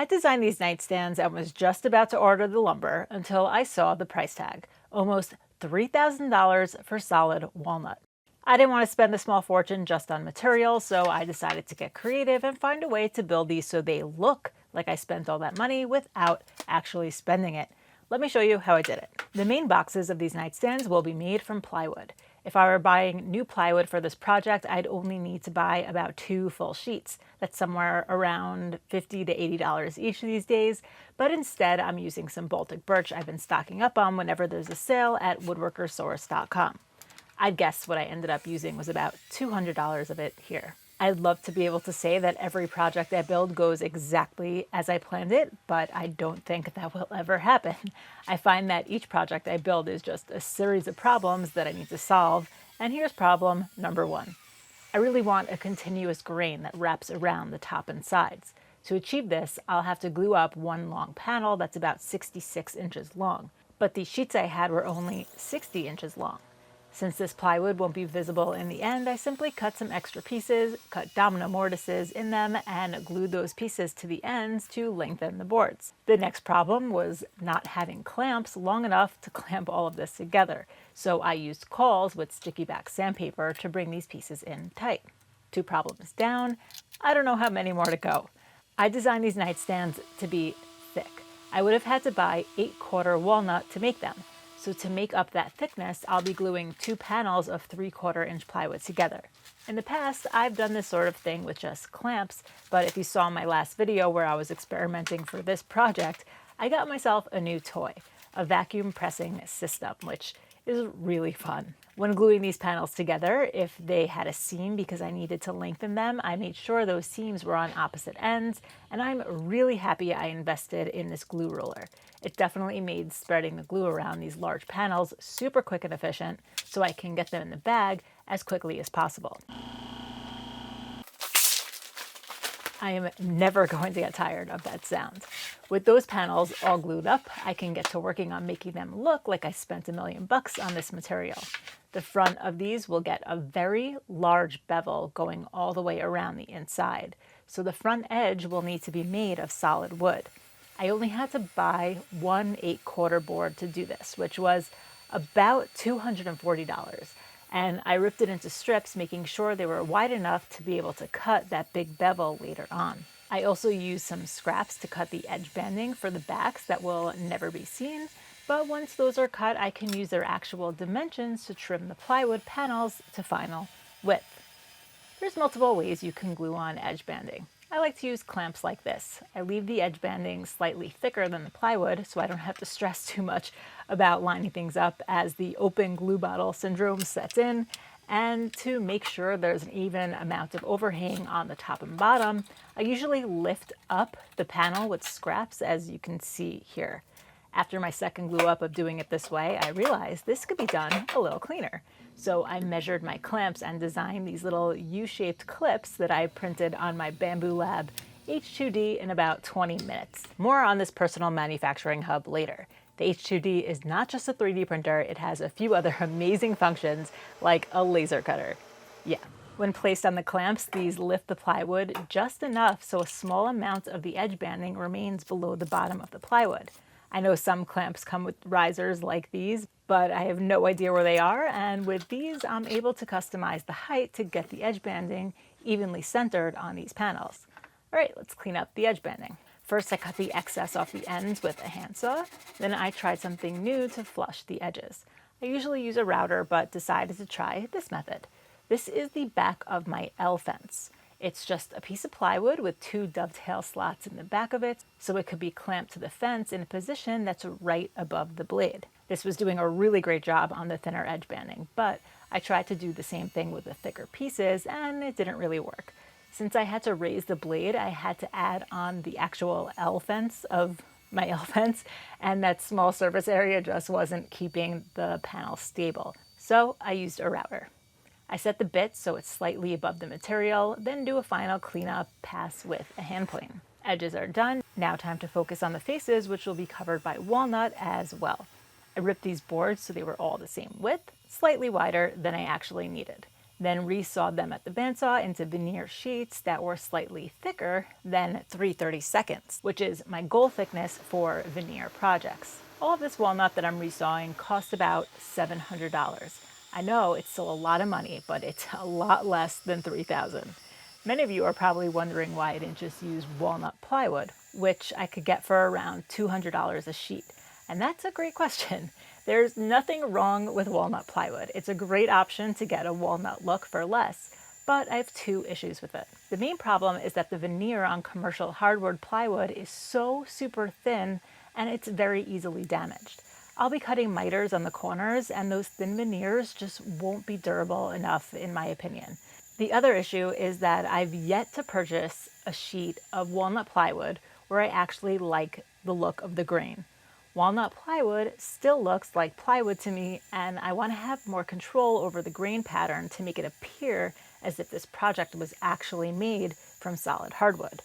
I designed these nightstands and was just about to order the lumber until I saw the price tag, almost $3,000 for solid walnut. I didn't want to spend a small fortune just on materials, so I decided to get creative and find a way to build these so they look like I spent all that money without actually spending it. Let me show you how I did it. The main boxes of these nightstands will be made from plywood. If I were buying new plywood for this project, I'd only need to buy about 2 full sheets. That's somewhere around $50 to $80 each these days, but instead I'm using some Baltic birch I've been stocking up on whenever there's a sale at woodworkersource.com. I'd guess what I ended up using was about $200 of it here. I'd love to be able to say that every project I build goes exactly as I planned it, but I don't think that will ever happen. I find that each project I build is just a series of problems that I need to solve, and here's problem number 1. I really want a continuous grain that wraps around the top and sides. To achieve this, I'll have to glue up one long panel that's about 66 inches long, but the sheets I had were only 60 inches long. Since this plywood won't be visible in the end, I simply cut some extra pieces, cut domino mortises in them, and glued those pieces to the ends to lengthen the boards. The next problem was not having clamps long enough to clamp all of this together, so I used cauls with sticky back sandpaper to bring these pieces in tight. 2 problems down. I don't know how many more to go. I designed these nightstands to be thick. I would have had to buy 8/4 walnut to make them. So to make up that thickness, I'll be gluing 2 panels of 3/4 inch plywood together. In the past, I've done this sort of thing with just clamps, but if you saw my last video where I was experimenting for this project, I got myself a new toy, a vacuum pressing system, which is really fun. When gluing these panels together, if they had a seam because I needed to lengthen them, I made sure those seams were on opposite ends, and I'm really happy I invested in this glue roller. It definitely made spreading the glue around these large panels super quick and efficient, so I can get them in the bag as quickly as possible. I am never going to get tired of that sound. With those panels all glued up, I can get to working on making them look like I spent $1 million on this material. The front of these will get a very large bevel going all the way around the inside, so the front edge will need to be made of solid wood. I only had to buy 1 8/4 board to do this, which was about $240. And I ripped it into strips, making sure they were wide enough to be able to cut that big bevel later on. I also used some scraps to cut the edge banding for the backs that will never be seen, but once those are cut, I can use their actual dimensions to trim the plywood panels to final width. There's multiple ways you can glue on edge banding. I like to use clamps like this. I leave the edge banding slightly thicker than the plywood so I don't have to stress too much about lining things up as the open glue bottle syndrome sets in. And to make sure there's an even amount of overhang on the top and bottom, I usually lift up the panel with scraps, as you can see here. After my second glue up of doing it this way, I realized this could be done a little cleaner. So I measured my clamps and designed these little U-shaped clips that I printed on my Bamboo Lab H2D in about 20 minutes. More on this personal manufacturing hub later. The H2D is not just a 3D printer, it has a few other amazing functions like a laser cutter. Yeah. When placed on the clamps, these lift the plywood just enough so a small amount of the edge banding remains below the bottom of the plywood. I know some clamps come with risers like these, but I have no idea where they are, and with these I'm able to customize the height to get the edge banding evenly centered on these panels. All right, let's clean up the edge banding. First I cut the excess off the ends with a handsaw, then I tried something new to flush the edges. I usually use a router, but decided to try this method. This is the back of my L fence. It's just a piece of plywood with 2 dovetail slots in the back of it, so it could be clamped to the fence in a position that's right above the blade. This was doing a really great job on the thinner edge banding, but I tried to do the same thing with the thicker pieces, and it didn't really work. Since I had to raise the blade, I had to add on the actual L fence of my L fence, and that small surface area just wasn't keeping the panel stable. So I used a router. I set the bit so it's slightly above the material, then do a final cleanup pass with a hand plane. Edges are done. Now time to focus on the faces, which will be covered by walnut as well. I ripped these boards so they were all the same width, slightly wider than I actually needed. then resawed them at the bandsaw into veneer sheets that were slightly thicker than 3/32, which is my goal thickness for veneer projects. All of this walnut that I'm resawing cost about $700. I know it's still a lot of money, but it's a lot less than $3,000. Many of you are probably wondering why I didn't just use walnut plywood, which I could get for around $200 a sheet. And that's a great question. There's nothing wrong with walnut plywood. It's a great option to get a walnut look for less, but I have two issues with it. The main problem is that the veneer on commercial hardwood plywood is so super thin and it's very easily damaged. I'll be cutting miters on the corners and those thin veneers just won't be durable enough in my opinion. The other issue is that I've yet to purchase a sheet of walnut plywood where I actually like the look of the grain. Walnut plywood still looks like plywood to me, and I want to have more control over the grain pattern to make it appear as if this project was actually made from solid hardwood.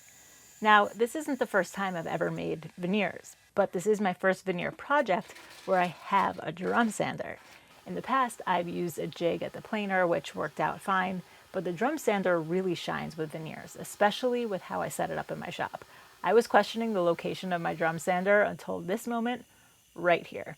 Now, this isn't the first time I've ever made veneers, but this is my first veneer project where I have a drum sander. In the past, I've used a jig at the planer, which worked out fine, but the drum sander really shines with veneers, especially with how I set it up in my shop. I was questioning the location of my drum sander until this moment, right here.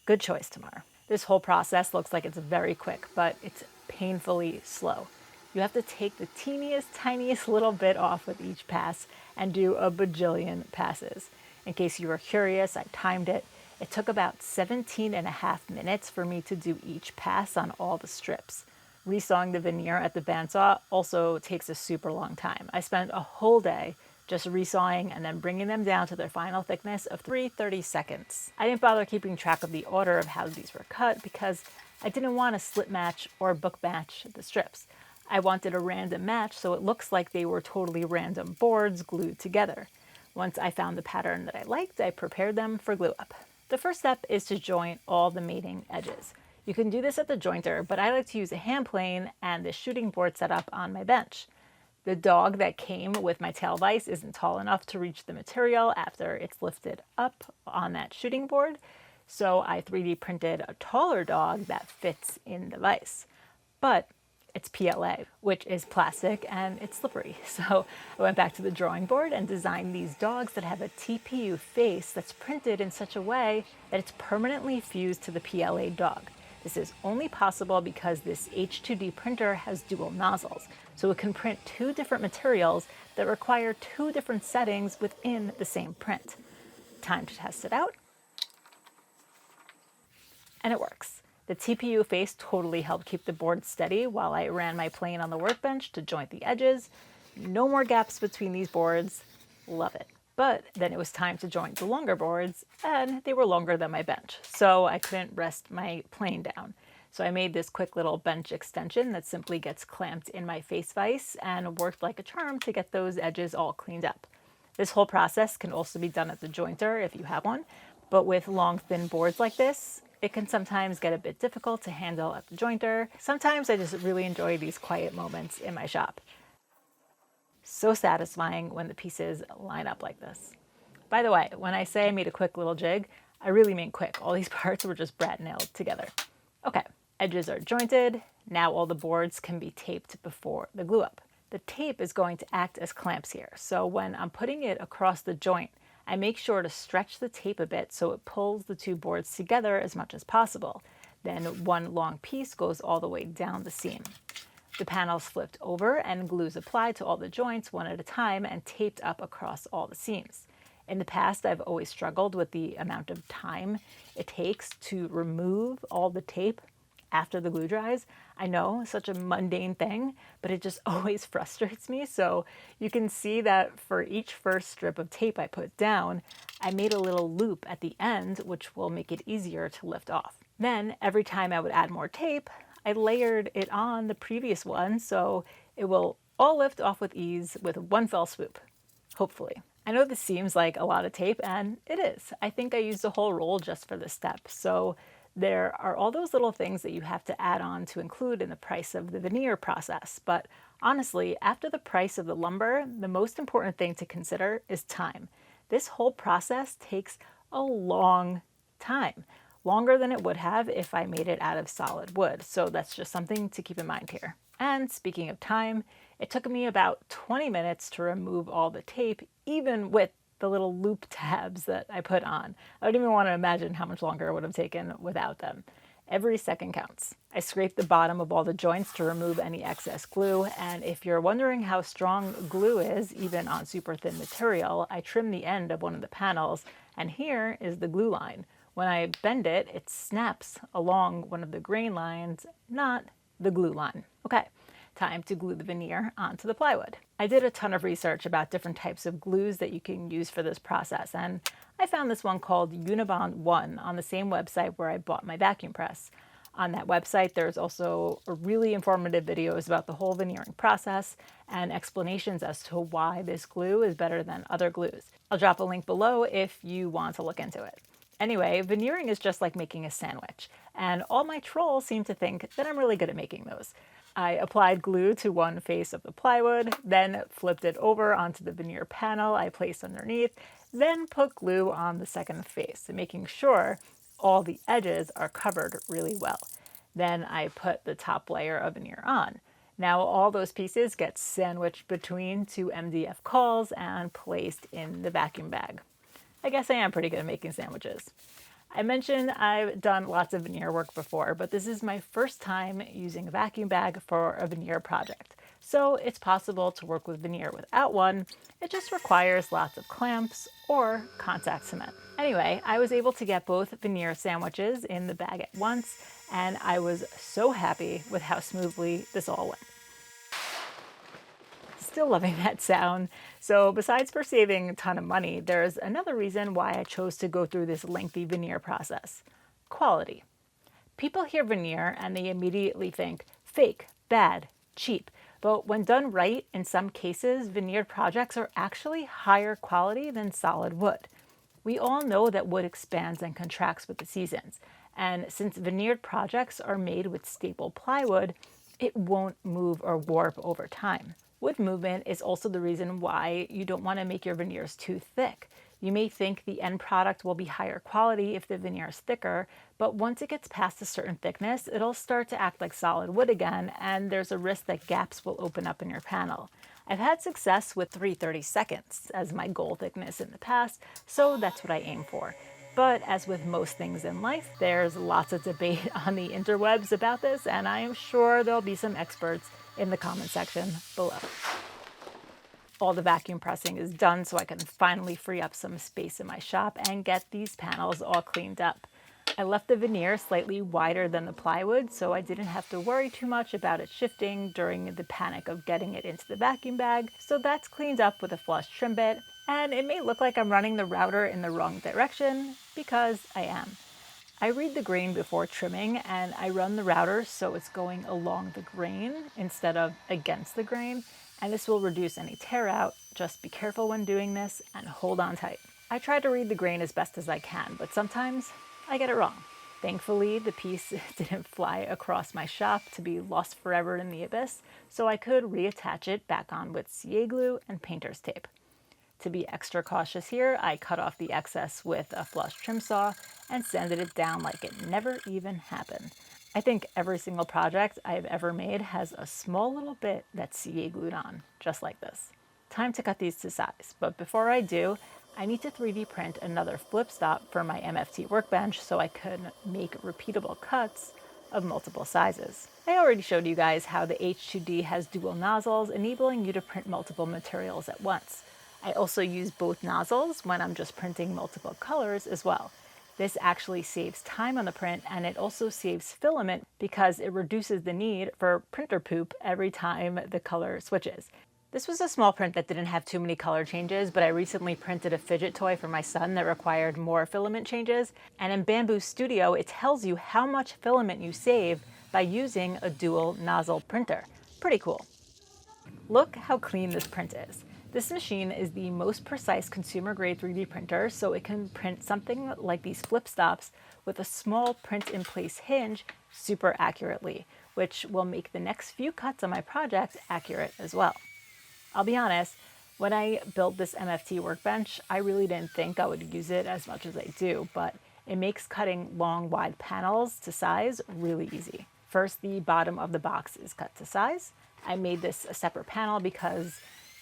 Good choice, Tamar. This whole process looks like it's very quick, but it's painfully slow. You have to take the teeniest, tiniest little bit off with each pass and do a bajillion passes. In case you were curious, I timed it. It took about 17 and a half minutes for me to do each pass on all the strips. Resawing the veneer at the bandsaw also takes a super long time. I spent a whole day just resawing and then bringing them down to their final thickness of 3/32. I didn't bother keeping track of the order of how these were cut because I didn't want to slip match or book match the strips. I wanted a random match so it looks like they were totally random boards glued together. Once I found the pattern that I liked, I prepared them for glue up. The first step is to join all the mating edges. You can do this at the jointer, but I like to use a hand plane and the shooting board set up on my bench. The dog that came with my tail vise isn't tall enough to reach the material after it's lifted up on that shooting board, so I 3D printed a taller dog that fits in the vise. But it's PLA, which is plastic and it's slippery. So I went back to the drawing board and designed these dogs that have a TPU face that's printed in such a way that it's permanently fused to the PLA dog. This is only possible because this H2D printer has dual nozzles, so it can print two different materials that require two different settings within the same print. Time to test it out. And it works. The TPU face totally helped keep the board steady while I ran my plane on the workbench to joint the edges. No more gaps between these boards. Love it. But then it was time to join the longer boards, and they were longer than my bench, so I couldn't rest my plane down. So I made this quick little bench extension that simply gets clamped in my face vise and worked like a charm to get those edges all cleaned up. This whole process can also be done at the jointer if you have one, but with long, thin boards like this, it can sometimes get a bit difficult to handle at the jointer. Sometimes I just really enjoy these quiet moments in my shop. So satisfying when the pieces line up like this. By the way, when I say I made a quick little jig, I really mean quick. All these parts were just brat nailed together. Okay, edges are jointed. Now all the boards can be taped before the glue up. The tape is going to act as clamps here. So when I'm putting it across the joint, I make sure to stretch the tape a bit so it pulls the two boards together as much as possible. Then one long piece goes all the way down the seam. The panel's flipped over and glue is applied to all the joints one at a time and taped up across all the seams. In the past, I've always struggled with the amount of time it takes to remove all the tape after the glue dries. I know, such a mundane thing, but it just always frustrates me. So you can see that for each first strip of tape I put down, I made a little loop at the end, which will make it easier to lift off. Then every time I would add more tape, I layered it on the previous one so it will all lift off with ease with one fell swoop, hopefully. I know this seems like a lot of tape, and it is. I think I used a whole roll just for this step. So there are all those little things that you have to add on to include in the price of the veneer process. But honestly, after the price of the lumber, the most important thing to consider is time. This whole process takes a long time. Longer than it would have if I made it out of solid wood. So that's just something to keep in mind here. And speaking of time, it took me about 20 minutes to remove all the tape, even with the little loop tabs that I put on. I don't even want to imagine how much longer it would have taken without them. Every second counts. I scraped the bottom of all the joints to remove any excess glue, and if you're wondering how strong glue is, even on super thin material, I trimmed the end of one of the panels, and here is the glue line. When I bend it, it snaps along one of the grain lines, not the glue line. Okay, time to glue the veneer onto the plywood. I did a ton of research about different types of glues that you can use for this process, and I found this one called Unibond 1 on the same website where I bought my vacuum press. On that website, there's also really informative videos about the whole veneering process and explanations as to why this glue is better than other glues. I'll drop a link below if you want to look into it. Anyway, veneering is just like making a sandwich, and all my trolls seem to think that I'm really good at making those. I applied glue to one face of the plywood, then flipped it over onto the veneer panel I placed underneath, then put glue on the second face, making sure all the edges are covered really well. Then I put the top layer of veneer on. Now all those pieces get sandwiched between two MDF cauls and placed in the vacuum bag. I guess I am pretty good at making sandwiches. I mentioned I've done lots of veneer work before, but this is my first time using a vacuum bag for a veneer project. So it's possible to work with veneer without one. It just requires lots of clamps or contact cement. Anyway, I was able to get both veneer sandwiches in the bag at once, and I was so happy with how smoothly this all went. Still loving that sound. So besides for saving a ton of money, there's another reason why I chose to go through this lengthy veneer process. Quality. People hear veneer and they immediately think fake, bad, cheap. But when done right, in some cases, veneered projects are actually higher quality than solid wood. We all know that wood expands and contracts with the seasons. And since veneered projects are made with staple plywood, it won't move or warp over time. Wood movement is also the reason why you don't want to make your veneers too thick. You may think the end product will be higher quality if the veneer is thicker, but once it gets past a certain thickness, it'll start to act like solid wood again, and there's a risk that gaps will open up in your panel. I've had success with 3/32 as my goal thickness in the past, so that's what I aim for. But as with most things in life, there's lots of debate on the interwebs about this, and I am sure there'll be some experts in the comment section below. All the vacuum pressing is done, so I can finally free up some space in my shop and get these panels all cleaned up. I left the veneer slightly wider than the plywood, so I didn't have to worry too much about it shifting during the panic of getting it into the vacuum bag. So that's cleaned up with a flush trim bit, and it may look like I'm running the router in the wrong direction, because I am. I read the grain before trimming, and I run the router so it's going along the grain instead of against the grain, and this will reduce any tear out. Just be careful when doing this and hold on tight. I try to read the grain as best as I can, but sometimes I get it wrong. Thankfully, the piece didn't fly across my shop to be lost forever in the abyss, so I could reattach it back on with CA glue and painter's tape. To be extra cautious here, I cut off the excess with a flush trim saw and sanded it down like it never even happened. I think every single project I've ever made has a small little bit that's CA glued on, just like this. Time to cut these to size, but before I do, I need to 3D print another flip stop for my MFT workbench so I can make repeatable cuts of multiple sizes. I already showed you guys how the H2D has dual nozzles, enabling you to print multiple materials at once. I also use both nozzles when I'm just printing multiple colors as well. This actually saves time on the print, and it also saves filament because it reduces the need for printer poop every time the color switches. This was a small print that didn't have too many color changes, but I recently printed a fidget toy for my son that required more filament changes. And in Bamboo Studio, it tells you how much filament you save by using a dual nozzle printer. Pretty cool. Look how clean this print is. This machine is the most precise consumer-grade 3D printer, so it can print something like these flip stops with a small print-in-place hinge super accurately, which will make the next few cuts on my project accurate as well. I'll be honest, when I built this MFT workbench, I really didn't think I would use it as much as I do, but it makes cutting long, wide panels to size really easy. First, the bottom of the box is cut to size. I made this a separate panel because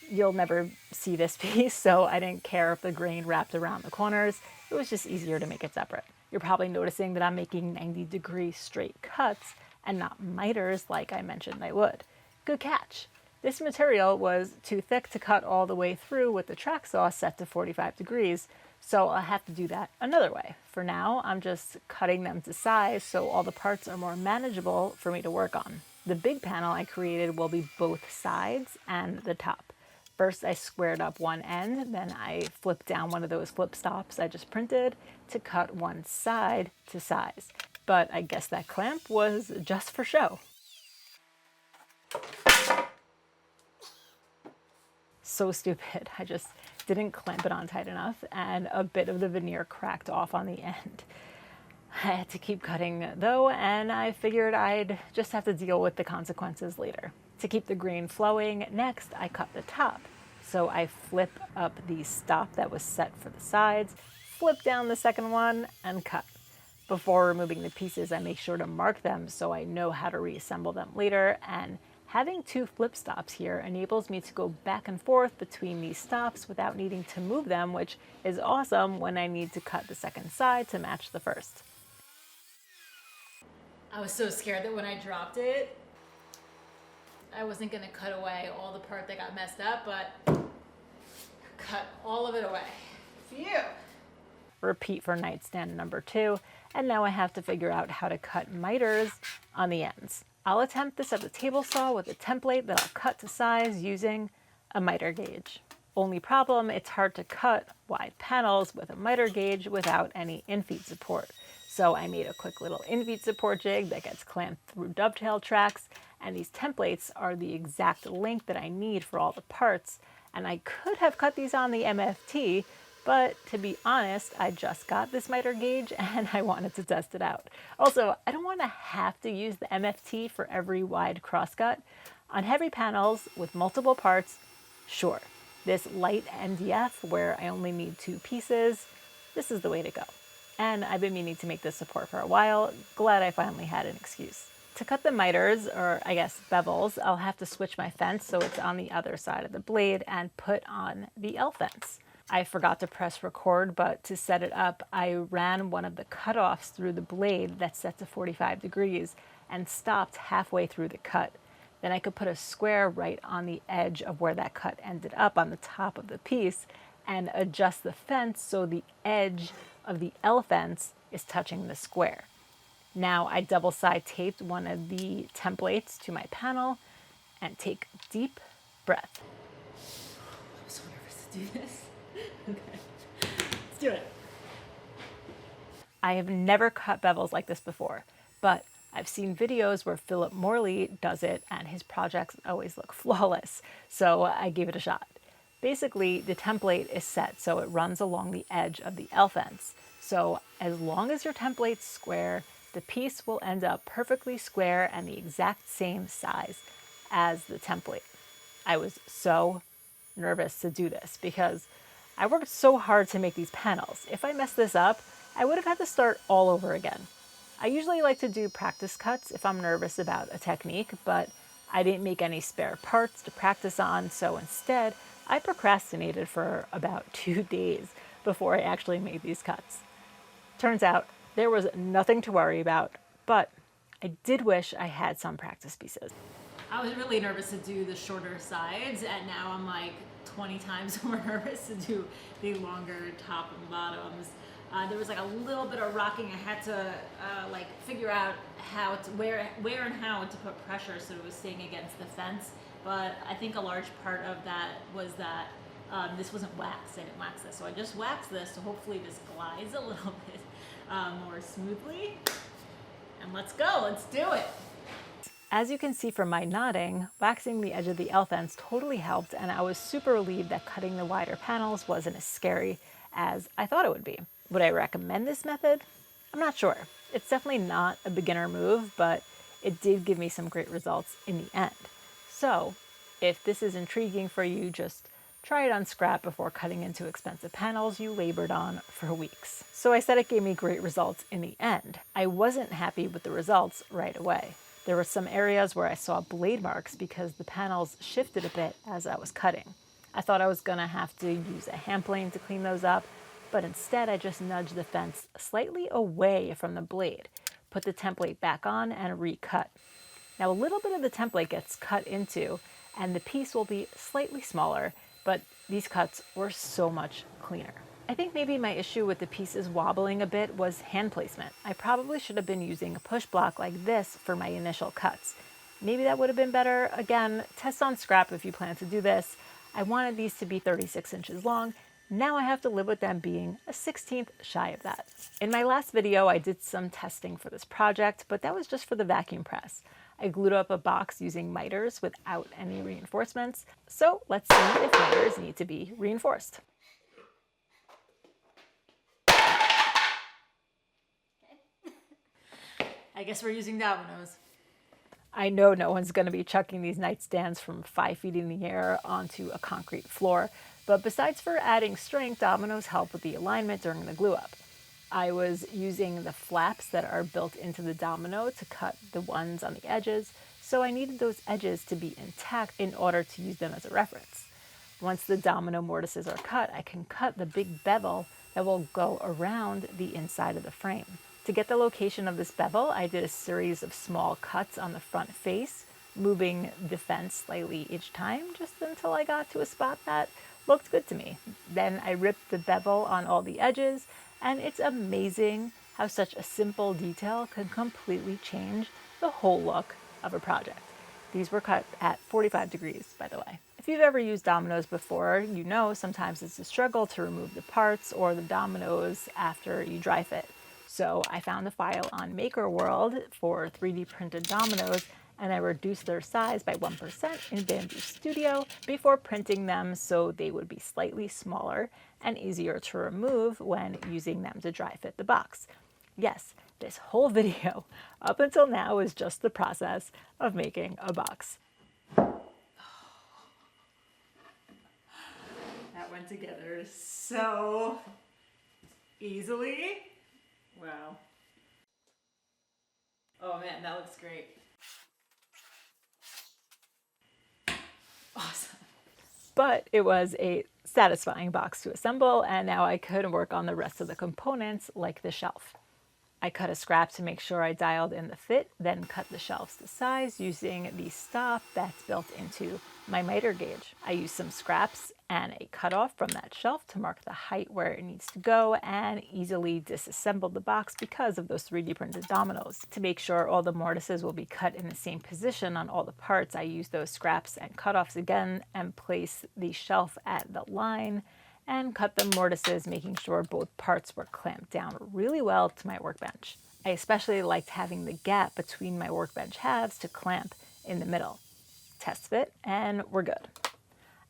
you'll never see this piece, so I didn't care if the grain wrapped around the corners. It was just easier to make it separate. You're probably noticing that I'm making 90-degree straight cuts and not miters like I mentioned I would. Good catch. This material was too thick to cut all the way through with the track saw set to 45 degrees, so I'll have to do that another way. For now, I'm just cutting them to size so all the parts are more manageable for me to work on. The big panel I created will be both sides and the top. First, I squared up one end, then I flipped down one of those flip stops I just printed to cut one side to size. But I guess that clamp was just for show. So stupid. I just didn't clamp it on tight enough and a bit of the veneer cracked off on the end. I had to keep cutting though, and I figured I'd just have to deal with the consequences later. To keep the grain flowing, next I cut the top. So I flip up the stop that was set for the sides, flip down the second one, and cut. Before removing the pieces, I make sure to mark them so I know how to reassemble them later, and having two flip stops here enables me to go back and forth between these stops without needing to move them, which is awesome when I need to cut the second side to match the first. I was so scared that when I dropped it, I wasn't gonna cut away all the part that got messed up, but cut all of it away. Phew! Repeat for nightstand number 2, and now I have to figure out how to cut miters on the ends. I'll attempt this at the table saw with a template that I'll cut to size using a miter gauge. Only problem, it's hard to cut wide panels with a miter gauge without any in-feet support. So I made a quick little in-feet support jig that gets clamped through dovetail tracks, and these templates are the exact length that I need for all the parts. And I could have cut these on the MFT, but to be honest, I just got this miter gauge and I wanted to test it out. Also, I don't want to have to use the MFT for every wide crosscut. On heavy panels with multiple parts, sure. This light MDF where I only need 2 pieces, this is the way to go. And I've been meaning to make this support for a while. Glad I finally had an excuse. To cut the miters, or I guess bevels, I'll have to switch my fence so it's on the other side of the blade and put on the L fence. I forgot to press record, but to set it up, I ran one of the cutoffs through the blade that's set to 45 degrees and stopped halfway through the cut. Then I could put a square right on the edge of where that cut ended up on the top of the piece and adjust the fence so the edge of the L fence is touching the square. Now I double side taped one of the templates to my panel and take a deep breath. I'm so nervous to do this. Okay, let's do it. I have never cut bevels like this before, but I've seen videos where Philip Morley does it and his projects always look flawless, so I gave it a shot. Basically, the template is set so it runs along the edge of the L fence. So as long as your template's square, the piece will end up perfectly square and the exact same size as the template. I was so nervous to do this because I worked so hard to make these panels. If I messed this up, I would have had to start all over again. I usually like to do practice cuts if I'm nervous about a technique, but I didn't make any spare parts to practice on, so instead, I procrastinated for about 2 days before I actually made these cuts. Turns out there was nothing to worry about, but I did wish I had some practice pieces. I was really nervous to do the shorter sides, and now I'm like 20 times more nervous to do the longer top and bottoms. There was like a little bit of rocking. I had to like figure out how to, where and how to put pressure so it was staying against the fence. But I think a large part of that was that this wasn't waxed. I didn't wax this, so I just waxed this, so hopefully this glides a little bit more smoothly. And let's go, let's do it. As you can see from my knotting, waxing the edge of the L fence totally helped, and I was super relieved that cutting the wider panels wasn't as scary as I thought it would be. Would I recommend this method? I'm not sure. It's definitely not a beginner move, but it did give me some great results in the end. So if this is intriguing for you, just try it on scrap before cutting into expensive panels you labored on for weeks. So I said it gave me great results in the end. I wasn't happy with the results right away. There were some areas where I saw blade marks because the panels shifted a bit as I was cutting. I thought I was going to have to use a hand plane to clean those up, but instead I just nudged the fence slightly away from the blade, put the template back on, and recut. Now a little bit of the template gets cut into, and the piece will be slightly smaller, but these cuts were so much cleaner. I think maybe my issue with the pieces wobbling a bit was hand placement. I probably should have been using a push block like this for my initial cuts. Maybe that would have been better. Again, test on scrap if you plan to do this. I wanted these to be 36 inches long. Now I have to live with them being a 16th shy of that. In my last video, I did some testing for this project, but that was just for the vacuum press. I glued up a box using miters without any reinforcements. So let's see if miters need to be reinforced. I guess we're using dominoes. I know no one's going to be chucking these nightstands from 5 feet in the air onto a concrete floor, but besides for adding strength, dominoes help with the alignment during the glue up. I was using the flaps that are built into the domino to cut the ones on the edges, so I needed those edges to be intact in order to use them as a reference. Once the domino mortises are cut, I can cut the big bevel that will go around the inside of the frame. To get the location of this bevel, I did a series of small cuts on the front face, moving the fence slightly each time, just until I got to a spot that looked good to me. Then I ripped the bevel on all the edges, and it's amazing how such a simple detail can completely change the whole look of a project. These were cut at 45 degrees, by the way. If you've ever used dominoes before, you know sometimes it's a struggle to remove the parts or the dominoes after you dry fit. So I found a file on Maker World for 3D printed dominoes, and I reduced their size by 1% in Bamboo Studio before printing them so they would be slightly smaller and easier to remove when using them to dry fit the box. Yes, this whole video up until now is just the process of making a box. That went together so easily. Wow. Oh man, that looks great. Awesome. But it was a satisfying box to assemble, and now I could work on the rest of the components like the shelf. I cut a scrap to make sure I dialed in the fit, then cut the shelves to size using the stop that's built into my miter gauge. I used some scraps and a cutoff from that shelf to mark the height where it needs to go, and easily disassembled the box because of those 3D printed dominoes. To make sure all the mortises will be cut in the same position on all the parts, I used those scraps and cutoffs again and placed the shelf at the line and cut the mortises, making sure both parts were clamped down really well to my workbench. I especially liked having the gap between my workbench halves to clamp in the middle. Test fit, and we're good.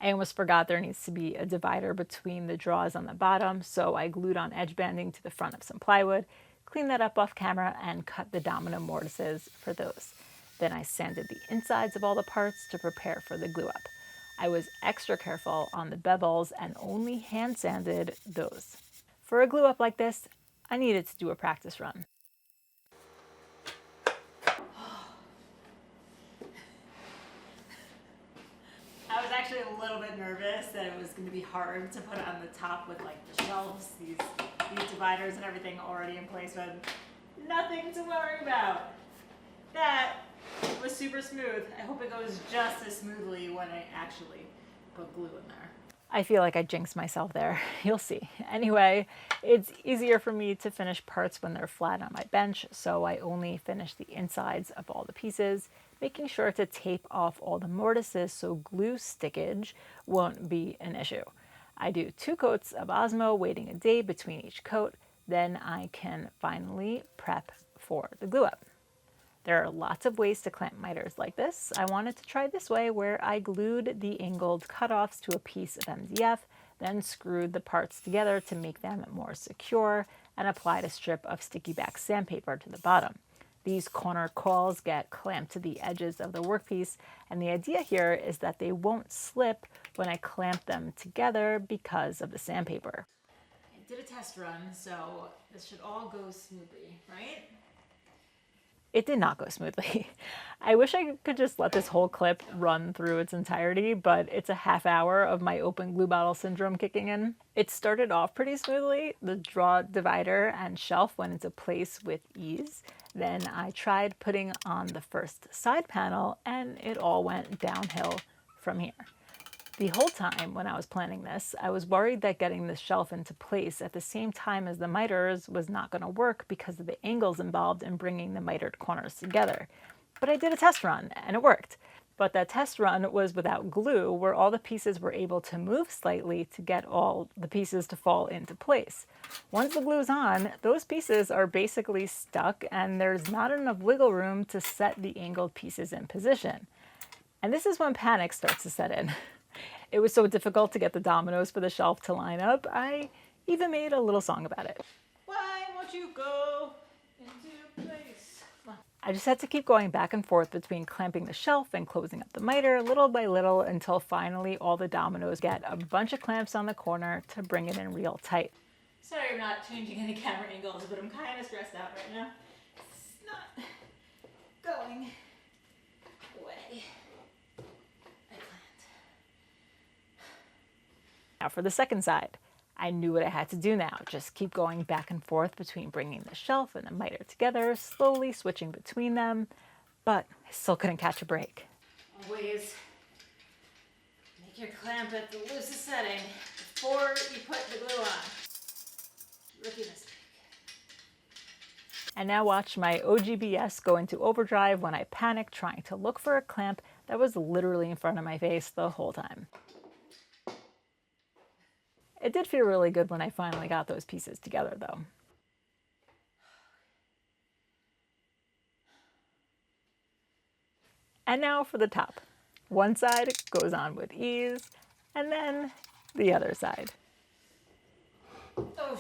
I almost forgot there needs to be a divider between the drawers on the bottom, so I glued on edge banding to the front of some plywood, cleaned that up off camera, and cut the domino mortises for those. Then I sanded the insides of all the parts to prepare for the glue up. I was extra careful on the bevels and only hand sanded those. For a glue up like this, I needed to do a practice run. I was actually a little bit nervous that it was going to be hard to put on the top with like the shelves, these dividers and everything already in place, but nothing to worry about. That was super smooth. I hope it goes just as smoothly when I actually put glue in there. I feel like I jinxed myself there. You'll see. Anyway, it's easier for me to finish parts when they're flat on my bench, so I only finish the insides of all the pieces, making sure to tape off all the mortises so glue stickage won't be an issue. I do 2 coats of Osmo, waiting a day between each coat, then I can finally prep for the glue up. There are lots of ways to clamp miters like this. I wanted to try this way where I glued the angled cutoffs to a piece of MDF, then screwed the parts together to make them more secure, and applied a strip of sticky back sandpaper to the bottom. These corner cawls get clamped to the edges of the workpiece, and the idea here is that they won't slip when I clamp them together because of the sandpaper. I did a test run, so this should all go smoothly, right? It did not go smoothly. I wish I could just let this whole clip run through its entirety, but it's a half hour of my open glue bottle syndrome kicking in. It started off pretty smoothly. The draw divider and shelf went into place with ease. Then I tried putting on the first side panel and it all went downhill from here. The whole time when I was planning this, I was worried that getting the shelf into place at the same time as the miters was not going to work because of the angles involved in bringing the mitered corners together. But I did a test run and it worked. But that test run was without glue, where all the pieces were able to move slightly to get all the pieces to fall into place. Once the glue's on, those pieces are basically stuck and there's not enough wiggle room to set the angled pieces in position. And this is when panic starts to set in. It was so difficult to get the dominoes for the shelf to line up, I even made a little song about it. Why won't you go into place? I just had to keep going back and forth between clamping the shelf and closing up the miter little by little until finally all the dominoes get a bunch of clamps on the corner to bring it in real tight. Sorry I'm not changing any camera angles, but I'm kind of stressed out right now. It's not going away. Now for the second side, I knew what I had to do now. Just keep going back and forth between bringing the shelf and the miter together, slowly switching between them, but I still couldn't catch a break. Always make your clamp at the loosest setting before you put the glue on. Rookie mistake. And now watch my OGBS go into overdrive when I panic trying to look for a clamp that was literally in front of my face the whole time. It did feel really good when I finally got those pieces together, though. And now for the top. One side goes on with ease, and then the other side. Oh,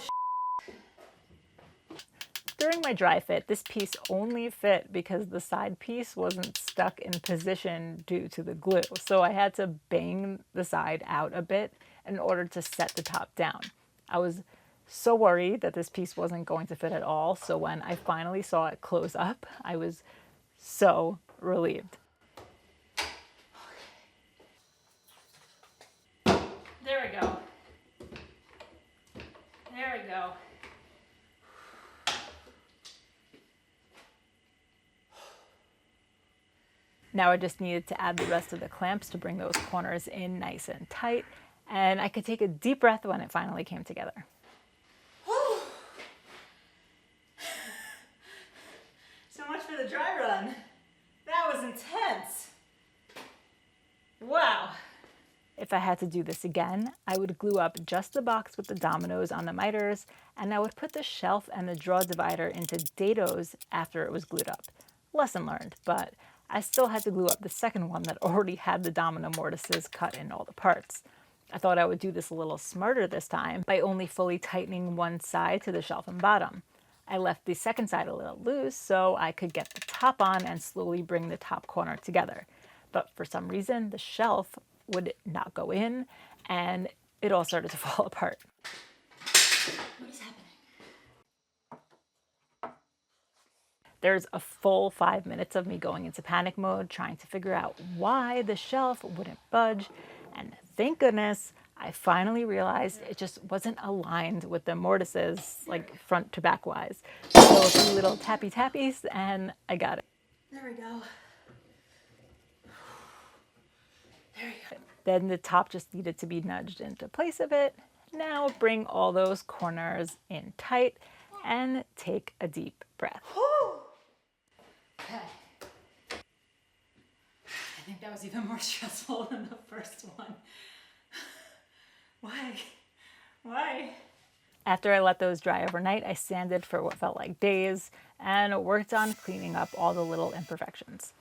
During my dry fit, this piece only fit because the side piece wasn't stuck in position due to the glue. So I had to bang the side out a bit in order to set the top down. I was so worried that this piece wasn't going to fit at all. So when I finally saw it close up, I was so relieved. There we go. There we go. Now I just needed to add the rest of the clamps to bring those corners in nice and tight, and I could take a deep breath when it finally came together. So much for the dry run. That was intense. Wow. If I had to do this again, I would glue up just the box with the dominoes on the miters, and I would put the shelf and the draw divider into dados after it was glued up. Lesson learned, but I still had to glue up the second one that already had the domino mortises cut in all the parts. I thought I would do this a little smarter this time by only fully tightening one side to the shelf and bottom. I left the second side a little loose so I could get the top on and slowly bring the top corner together. But for some reason, the shelf would not go in and it all started to fall apart. What is happening? There's a full 5 minutes of me going into panic mode, trying to figure out why the shelf wouldn't budge. And thank goodness, I finally realized it just wasn't aligned with the mortises, like front to back wise. So a few little tappy tappies and I got it. There we go. There you go. Then the top just needed to be nudged into place a bit. Now bring all those corners in tight and take a deep breath. Okay. I think that was even more stressful than the first one. Why? After I let those dry overnight, I sanded for what felt like days and worked on cleaning up all the little imperfections.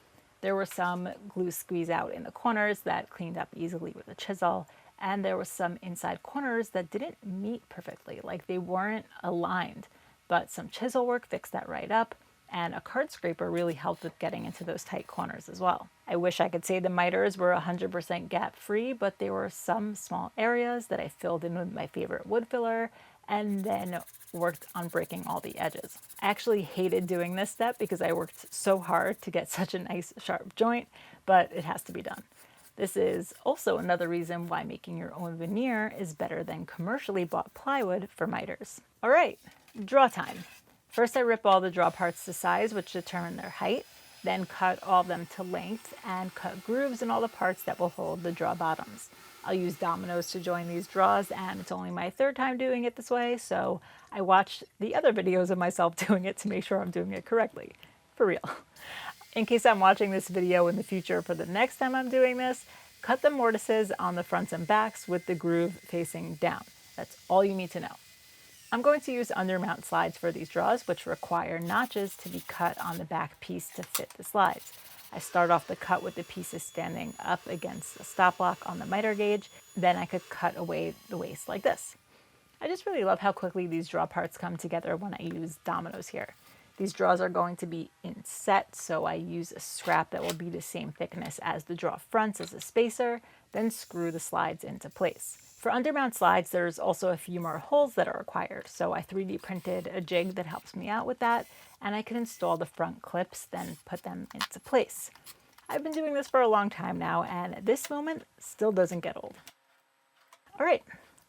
There were some glue squeeze out in the corners that cleaned up easily with a chisel, and there were some inside corners that didn't meet perfectly, like they weren't aligned. But some chisel work fixed that right up, and a card scraper really helped with getting into those tight corners as well. I wish I could say the miters were 100% gap free, but there were some small areas that I filled in with my favorite wood filler, and then worked on breaking all the edges. I actually hated doing this step because I worked so hard to get such a nice sharp joint, but it has to be done. This is also another reason why making your own veneer is better than commercially bought plywood for miters. All right, draw time. First I rip all the draw parts to size, which determine their height, then cut all of them to length and cut grooves in all the parts that will hold the draw bottoms. I'll use dominoes to join these draws, and it's only my third time doing it this way, so I watched the other videos of myself doing it to make sure I'm doing it correctly. For real. In case I'm watching this video in the future for the next time I'm doing this, cut the mortises on the fronts and backs with the groove facing down. That's all you need to know. I'm going to use undermount slides for these draws, which require notches to be cut on the back piece to fit the slides. I start off the cut with the pieces standing up against the stop block on the miter gauge, then I could cut away the waist like this. I just really love how quickly these draw parts come together when I use dominoes here. These draws are going to be inset, so I use a scrap that will be the same thickness as the draw fronts as a spacer, then screw the slides into place. For undermount slides, there's also a few more holes that are required, so I 3D printed a jig that helps me out with that, and I can install the front clips, then put them into place. I've been doing this for a long time now, and at this moment, still doesn't get old. All right.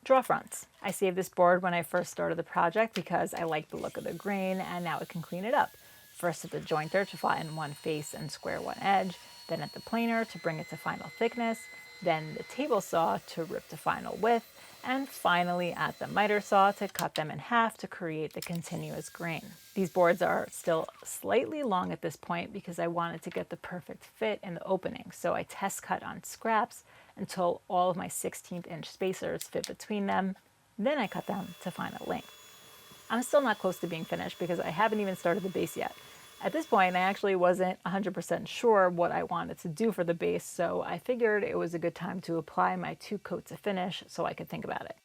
Draw fronts. I saved this board when I first started the project because I like the look of the grain, and now it can clean it up. First at the jointer to flatten one face and square one edge, then at the planer to bring it to final thickness, then the table saw to rip to final width, and finally at the miter saw to cut them in half to create the continuous grain. These boards are still slightly long at this point because I wanted to get the perfect fit in the opening, so I test cut on scraps until all of my 16th inch spacers fit between them. Then I cut them to final length. I'm still not close to being finished because I haven't even started the base yet. At this point, I actually wasn't 100% sure what I wanted to do for the base, so I figured it was a good time to apply my 2 coats of finish so I could think about it.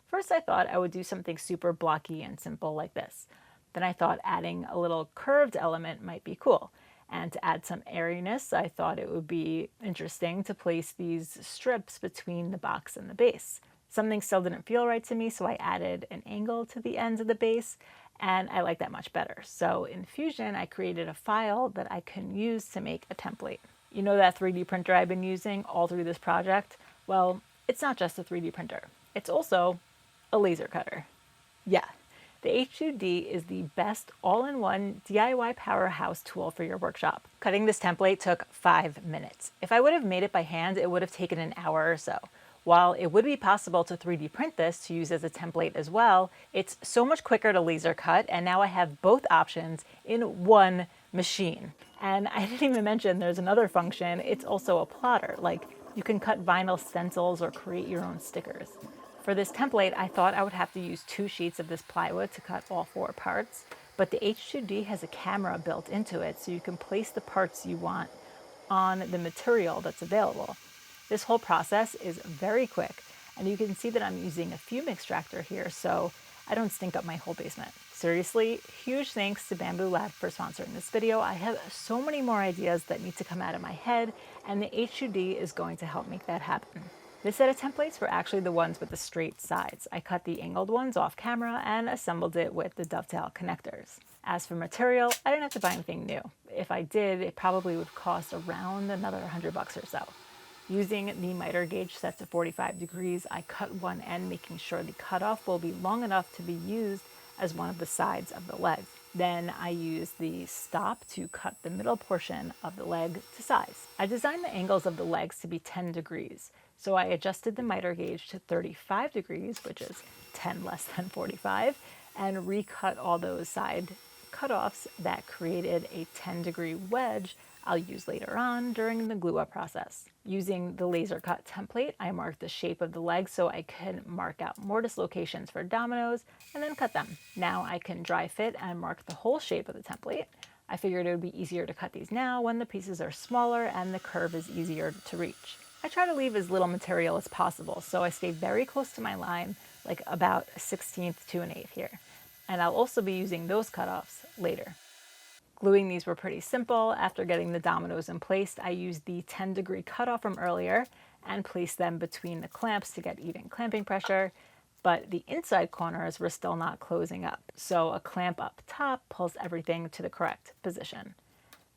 First, I thought I would do something super blocky and simple like this. Then I thought adding a little curved element might be cool. And to add some airiness, I thought it would be interesting to place these strips between the box and the base. Something still didn't feel right to me, so I added an angle to the ends of the base, and I like that much better. So in Fusion, I created a file that I can use to make a template. You know that 3D printer I've been using all through this project? Well, it's not just a 3D printer. It's also a laser cutter. Yeah. The H2D is the best all-in-one DIY powerhouse tool for your workshop. Cutting this template took 5 minutes. If I would have made it by hand, it would have taken an hour or so. While it would be possible to 3D print this to use as a template as well, it's so much quicker to laser cut, and now I have both options in one machine. And I didn't even mention there's another function. It's also a plotter. Like, you can cut vinyl stencils or create your own stickers. For this template, I thought I would have to use 2 sheets of this plywood to cut all 4 parts, but the H2D has a camera built into it, so you can place the parts you want on the material that's available. This whole process is very quick, and you can see that I'm using a fume extractor here, so I don't stink up my whole basement. Seriously, huge thanks to Bamboo Lab for sponsoring this video. I have so many more ideas that need to come out of my head, and the H2D is going to help make that happen. This set of templates were actually the ones with the straight sides. I cut the angled ones off camera and assembled it with the dovetail connectors. As for material, I didn't have to buy anything new. If I did, it probably would cost around another $100 or so. Using the miter gauge set to 45 degrees, I cut one end, making sure the cutoff will be long enough to be used as one of the sides of the leg. Then I used the stop to cut the middle portion of the leg to size. I designed the angles of the legs to be 10 degrees. So I adjusted the miter gauge to 35 degrees, which is 10 less than 45, and recut all those side cutoffs that created a 10-degree wedge I'll use later on during the glue-up process. Using the laser cut template, I marked the shape of the leg so I can mark out mortise locations for dominoes and then cut them. Now I can dry fit and mark the whole shape of the template. I figured it would be easier to cut these now when the pieces are smaller and the curve is easier to reach. I try to leave as little material as possible, so I stay very close to my line, like about a 16th to an 1/8 here. And I'll also be using those cutoffs later. Gluing these were pretty simple. After getting the dominoes in place, I used the 10-degree cutoff from earlier and placed them between the clamps to get even clamping pressure. but the inside corners were still not closing up, so a clamp up top pulls everything to the correct position.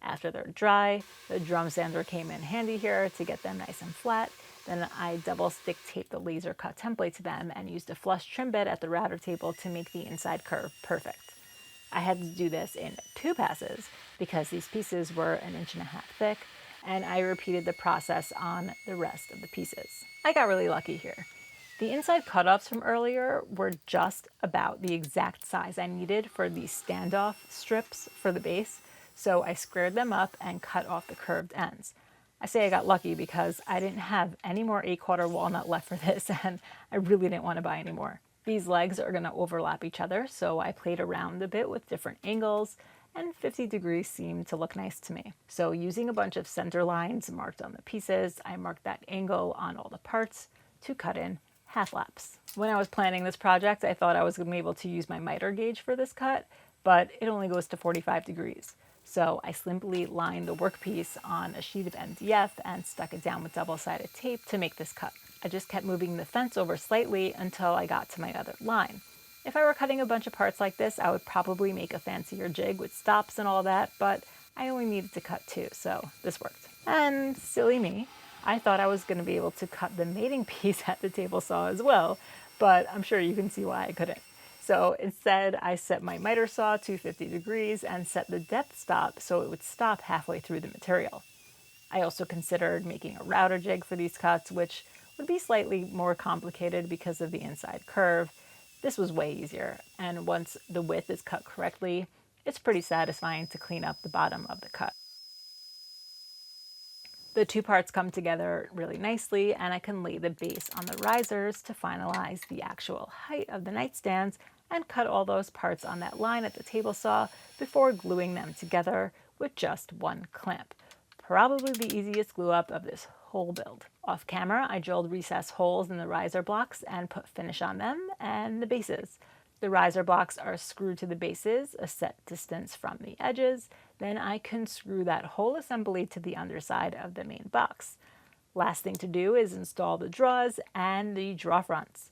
After they're dry, the drum sander came in handy here to get them nice and flat. Then I double stick taped the laser cut template to them and used a flush trim bit at the router table to make the inside curve perfect. I had to do this in 2 passes because these pieces were 1.5 inches thick, and I repeated the process on the rest of the pieces. I got really lucky here. The inside cutoffs from earlier were just about the exact size I needed for these standoff strips for the base, so I squared them up and cut off the curved ends. I say I got lucky because I didn't have any more 8/4 walnut left for this, and I really didn't want to buy any more. These legs are going to overlap each other, so I played around a bit with different angles, and 50 degrees seemed to look nice to me. So using a bunch of center lines marked on the pieces, I marked that angle on all the parts to cut in half laps. When I was planning this project, I thought I was going to be able to use my miter gauge for this cut, but it only goes to 45 degrees. So I simply lined the workpiece on a sheet of MDF and stuck it down with double-sided tape to make this cut. I just kept moving the fence over slightly until I got to my other line. If I were cutting a bunch of parts like this, I would probably make a fancier jig with stops and all that, but I only needed to cut 2, so this worked. And silly me, I thought I was going to be able to cut the mating piece at the table saw as well, but I'm sure you can see why I couldn't. So instead, I set my miter saw to 50 degrees and set the depth stop so it would stop halfway through the material. I also considered making a router jig for these cuts, which would be slightly more complicated because of the inside curve. This was way easier, and once the width is cut correctly, it's pretty satisfying to clean up the bottom of the cut. The 2 parts come together really nicely, and I can lay the base on the risers to finalize the actual height of the nightstands and cut all those parts on that line at the table saw before gluing them together with just 1 clamp. Probably the easiest glue up of this whole build. Off camera, I drilled recessed holes in the riser blocks and put finish on them and the bases. The riser blocks are screwed to the bases a set distance from the edges. Then I can screw that whole assembly to the underside of the main box. Last thing to do is install the drawers and the draw fronts.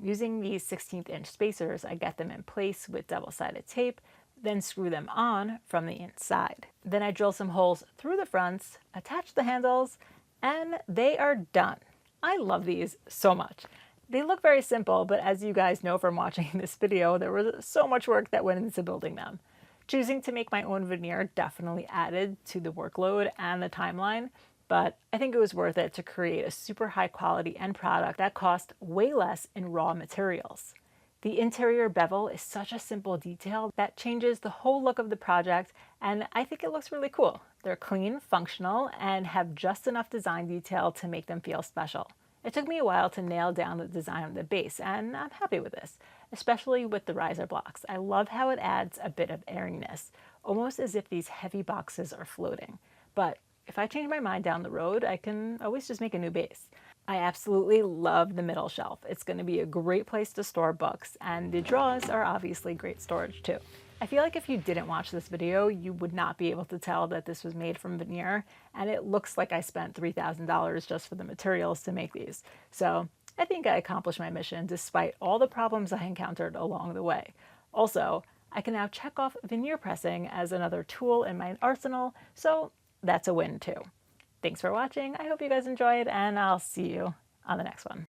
Using these 16th inch spacers, I get them in place with double-sided tape, then screw them on from the inside. Then I drill some holes through the fronts, attach the handles, and they are done. I love these so much. They look very simple, but as you guys know from watching this video, there was so much work that went into building them. Choosing to make my own veneer definitely added to the workload and the timeline, but I think it was worth it to create a super high quality end product that cost way less in raw materials. The interior bevel is such a simple detail that changes the whole look of the project, and I think it looks really cool. They're clean, functional, and have just enough design detail to make them feel special. It took me a while to nail down the design of the base, and I'm happy with this, especially with the riser blocks. I love how it adds a bit of airiness, almost as if these heavy boxes are floating. But if I change my mind down the road, I can always just make a new base. I absolutely love the middle shelf. It's going to be a great place to store books, and the drawers are obviously great storage too. I feel like if you didn't watch this video, you would not be able to tell that this was made from veneer, and it looks like I spent $3,000 just for the materials to make these. So I think I accomplished my mission despite all the problems I encountered along the way. Also, I can now check off veneer pressing as another tool in my arsenal, so that's a win too. Thanks for watching. I hope you guys enjoyed, and I'll see you on the next one.